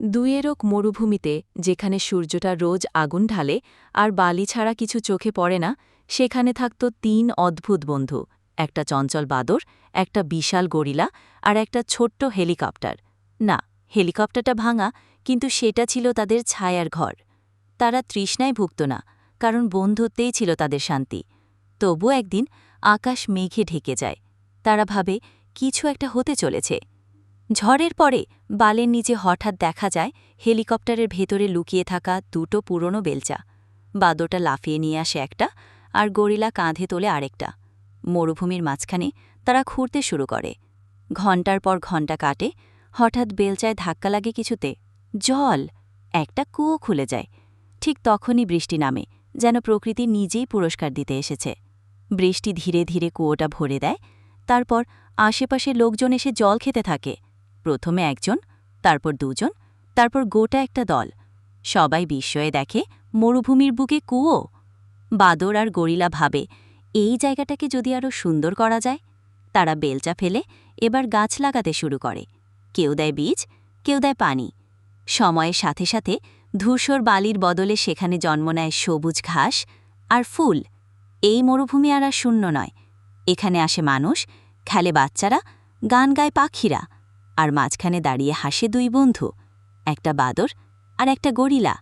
দুয়েরক মরুভূমিতে যেখানে সূর্যটা রোজ আগুন ঢালে আর বালি ছাড়া কিছু চোখে পড়ে না, সেখানে থাকত ৩ অদ্ভুত বন্ধু, একটা চঞ্চল বাদর, একটা বিশাল গরিলা আর একটা ছোট্ট হেলিকপ্টার। না, হেলিকপ্টারটা ভাঙা, কিন্তু সেটা ছিল তাদের ছায়ার ঘর। তারা তৃষ্ণায় ভুগত না, কারণ বন্ধুত্বেই ছিল তাদের শান্তি। তবু একদিন আকাশ মেঘে ঢেকে যায়। তারা ভাবে কিছু একটা হতে চলেছে। ঝড়ের পরে বালের নিচে হঠাৎ দেখা যায় হেলিকপ্টারের ভেতরে লুকিয়ে থাকা ২টো পুরনো বেলচা। বাদরটা লাফিয়ে নিয়ে আসে একটা, আর গরিলা কাঁধে তোলে আরেকটা। মরুভূমির মাঝখানে তারা খুঁড়তে শুরু করে। ঘণ্টার পর ঘণ্টা কাটে। হঠাৎ বেলচায় ধাক্কা লাগে কিছুতে। জল! একটা কুয়ো খুলে যায়। ঠিক তখনই বৃষ্টি নামে, যেন প্রকৃতি নিজেই পুরস্কার দিতে এসেছে। বৃষ্টি ধীরে ধীরে কুয়োটা ভরে দেয়। তারপর আশেপাশে লোকজন এসে জল খেতে থাকে। প্রথমে একজন, তারপর ২জন, তারপর গোটা একটা দল। সবাই বিস্ময়ে দেখে মরুভূমির বুকে কুয়ো। বাদর আর গরিলা ভাবে, এই জায়গাটাকে যদি আরও সুন্দর করা যায়। তারা বেলচা ফেলে এবার গাছ লাগাতে শুরু করে। কেউ দেয় বীজ, কেউ দেয় পানি। সময়ের সাথে সাথে ধূসর বালির বদলে সেখানে জন্ম নেয় সবুজ ঘাস আর ফুল। এই মরুভূমি আর শূন্য নয়। এখানে আসে মানুষ, খেলে বাচ্চারা, গান গায় পাখিরা, আর মাঝখানে দাঁড়িয়ে হাসে ২ বন্ধু, একটা বাদর আর একটা গরিলা।